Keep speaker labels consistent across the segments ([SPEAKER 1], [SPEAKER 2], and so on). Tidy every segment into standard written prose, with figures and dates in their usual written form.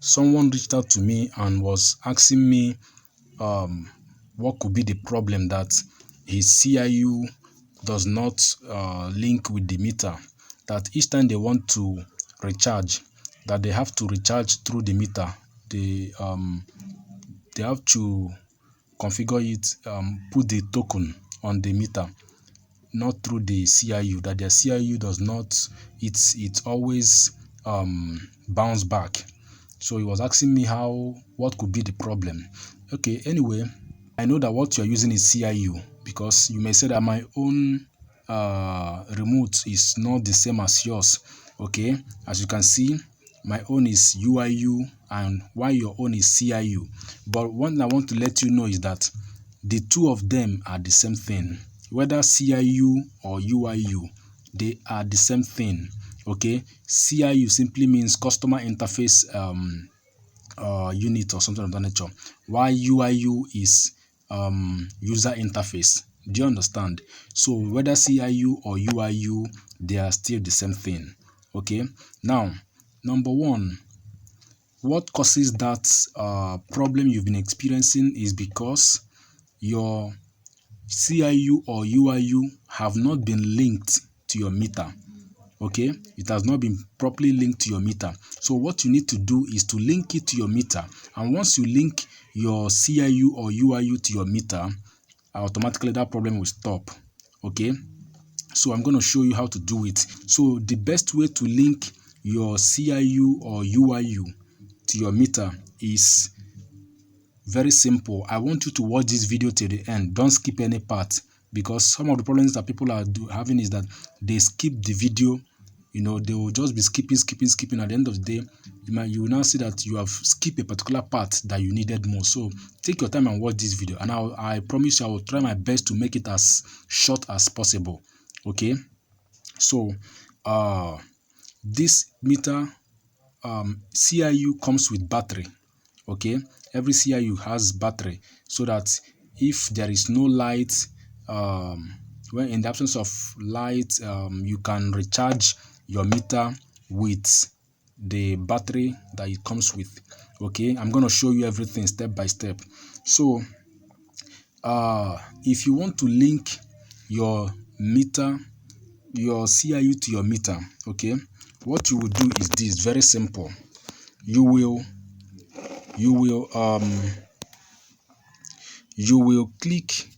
[SPEAKER 1] someone reached out to me and was asking me what could be the problem that his CIU does not link with the meter, that each time they want to recharge, that they have to recharge through the meter. They have to configure it, put the token on the meter, not through the CIU, that their CIU does not, it's always bounce back. So he was asking me what could be the problem. Okay, anyway, I know that what you're using is CIU, because you may say that my own remote is not the same as yours. Okay, as you can see, my own is UIU and while your own is CIU. But what I want to let you know is that the two of them are the same thing. Whether CIU or UIU, they are the same thing. Okay, CIU simply means customer interface unit or something of that nature, while UIU is user interface. Do you understand? So whether CIU or UIU, they are still the same thing. Okay, now number one, what causes that problem you've been experiencing is because your CIU or UIU have not been linked to your meter. Okay, it has not been properly linked to your meter. So what you need to do is to link it to your meter, and once you link your CIU or UIU to your meter, automatically that problem will stop. Okay, so I'm going to show you how to do it. So the best way to link your CIU or UIU to your meter is very simple. I want you to watch this video till the end. Don't skip any part, because some of the problems that people are having is that they skip the video. You know, they will just be skipping. At the end of the day, you will now see that you have skipped a particular part that you needed more. So take your time and watch this video, and I promise you I will try my best to make it as short as possible. Okay, so this meter CIU comes with battery. Okay, every CIU has battery, so that if there is no light, when in the absence of light, you can recharge your meter with the battery that it comes with. Okay, I'm going to show you everything step by step. So if you want to link your meter, your CIU to your meter, okay, what you will do is this. Very simple. You will click,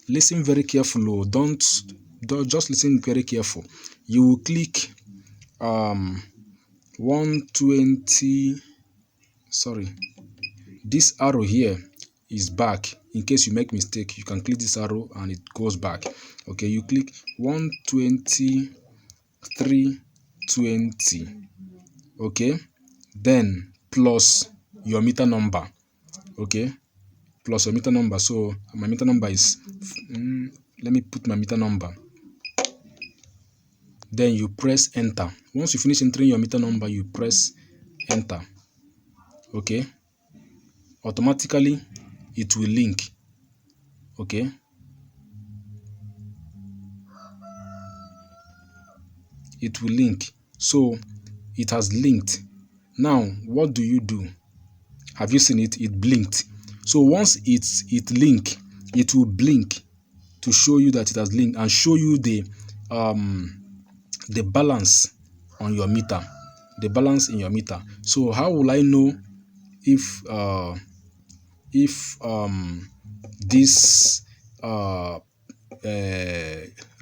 [SPEAKER 1] listen very carefully. Don't just listen very careful. You will click 120, sorry, this arrow here is back. In case you make mistake, you can click this arrow and it goes back. Okay, you click 123.20. okay, then plus your meter number. Okay, plus your meter number. So my meter number is let me put my meter number. Then you press enter. Once you finish entering your meter number, you press enter. Okay, automatically it will link. Okay, it will link. So it has linked. Now what do you do? Have you seen it? It blinked. So once it link, it will blink to show you that it has linked and show you the balance on your meter, the balance in your meter. So how will I know if this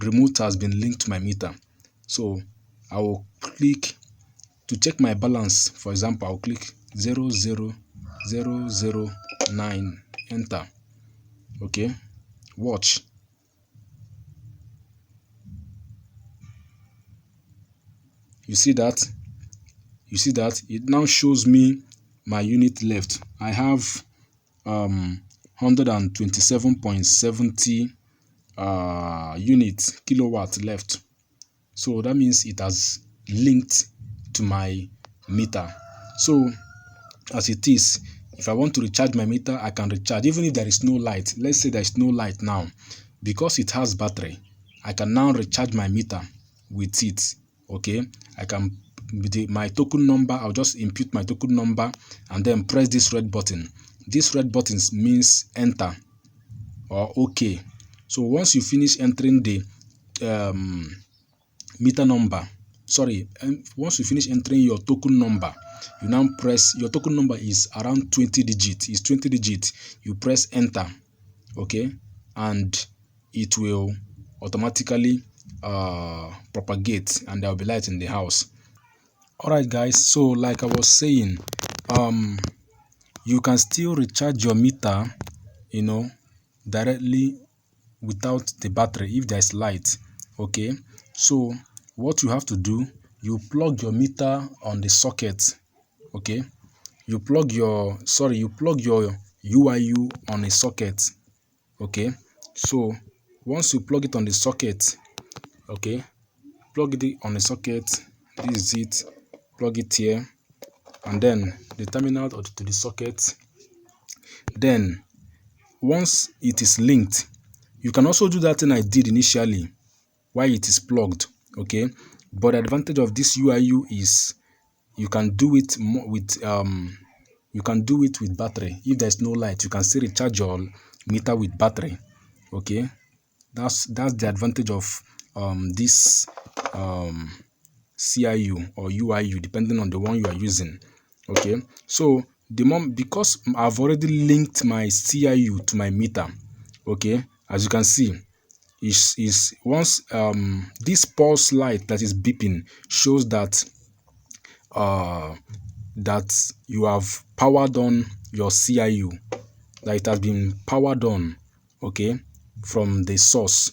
[SPEAKER 1] remote has been linked to my meter? So I will click to check my balance. For example, I'll click 00009, enter. Okay, watch. You see that? You see that? It now shows me my unit left. I have 127.70 units, kilowatt left. So that means it has linked to my meter. So as it is, if I want to recharge my meter, I can recharge even if there is no light. Let's say there is no light now. Because it has battery, I can now recharge my meter with it. Okay, I can my token number. I'll just input my token number and then press this red button. This red button means enter or OK. So once you finish entering the meter number, once you finish entering your token number, you now press, your token number is around 20 digits. It's 20 digits. You press enter, okay, and it will automatically propagate, and there will be light in the house. All right, guys. So like I was saying, you can still recharge your meter, directly without the battery if there's light. Okay, so what you have to do, you plug your meter on the socket. Okay, you plug your UIU on a socket. Okay, so once you plug it on the socket, okay, plug it on the socket, this is it, plug it here, and then the terminal to the socket. Then once it is linked, you can also do that thing I did initially while it is plugged. Okay, but the advantage of this UIU is you can do it with battery. If there's no light, you can still recharge your meter with battery. Okay, that's the advantage of this CIU or UIU, depending on the one you are using. Okay, so because I've already linked my CIU to my meter. Okay, as you can see, is once this pulse light that is beeping shows that that you have powered on your CIU, that it has been powered on, okay, from the source.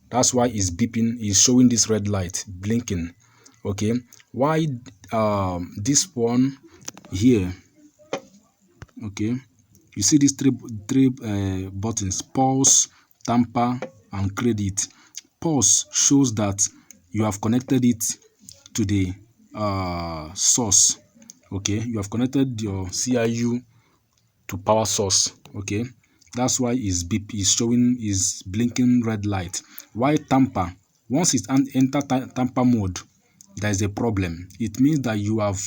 [SPEAKER 1] That's why it's beeping, it's showing this red light blinking. Okay, why this one here, okay, you see these three buttons: pulse, tamper, and credit. Pulse shows that you have connected it to the source. Okay, you have connected your CIU to power source. Okay, that's why it's blinking red light. Why tamper? Once it enter tamper mode, there is a problem. It means that you have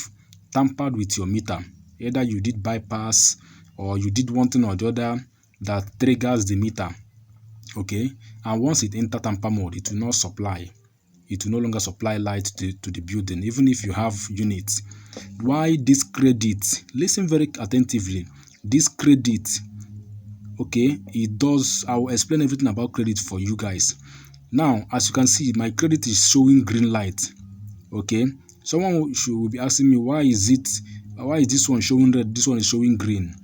[SPEAKER 1] tampered with your meter. Either you did bypass or you did one thing or the other that triggers the meter. Okay, and once it enter tamper mode, it will not supply. It will no longer supply light to the building, even if you have units. Why this credit? Listen very attentively. This credit, okay, it does. I will explain everything about credit for you guys. Now, as you can see, my credit is showing green light. Okay, someone will be asking me, why is this one showing red, this one is showing green?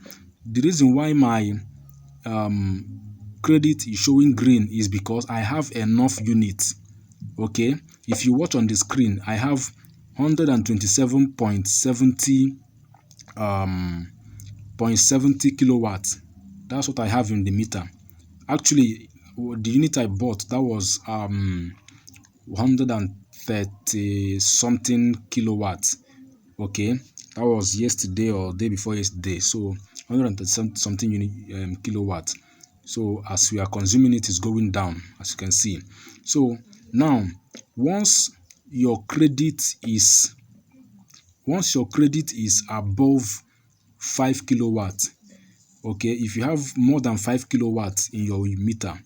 [SPEAKER 1] The reason why my credit is showing green is because I have enough units. Okay, if you watch on the screen, I have 127.70 kilowatts. That's what I have in the meter. Actually, the unit I bought, that was 130 something kilowatts. Okay, that was yesterday or day before yesterday. So 130 something unit kilowatts. So as we are consuming it, is going down, as you can see. So now, once your credit is above 5 kilowatts, okay, if you have more than 5 kilowatts in your meter,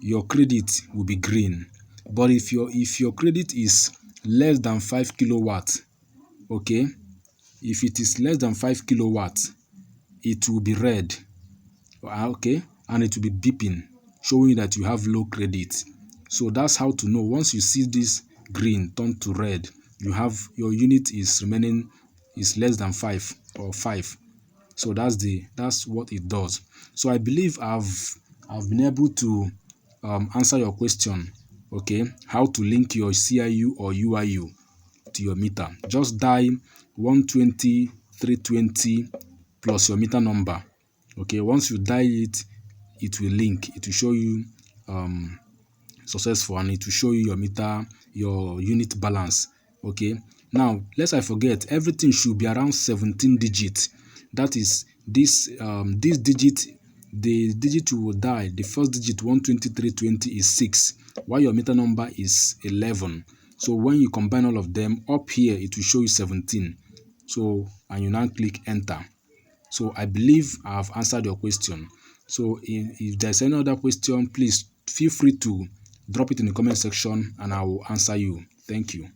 [SPEAKER 1] your credit will be green. But if your credit is less than 5 kilowatts, okay, if it is less than 5 kilowatts, it will be red. Okay, and it will be beeping, showing that you have low credit. So that's how to know. Once you see this green turn to red, you have your unit is less than 5 or 5. So that's what it does. So I believe I've been able to answer your question. Okay, how to link your CIU or UIU to your meter. Just dial 120 320 plus your meter number. Okay, once you dial it, it will link. It will show you successful, and it will show you your meter, your unit balance. Okay, now lest I forget, everything should be around 17 digits. That is this digit, the digit you will dial, the first digit 12320 is 6, while your meter number is 11. So when you combine all of them, up here it will show you 17. So, and you now click enter. So I believe I have answered your question. So if there's any other question, please feel free to drop it in the comment section and I will answer you. Thank you.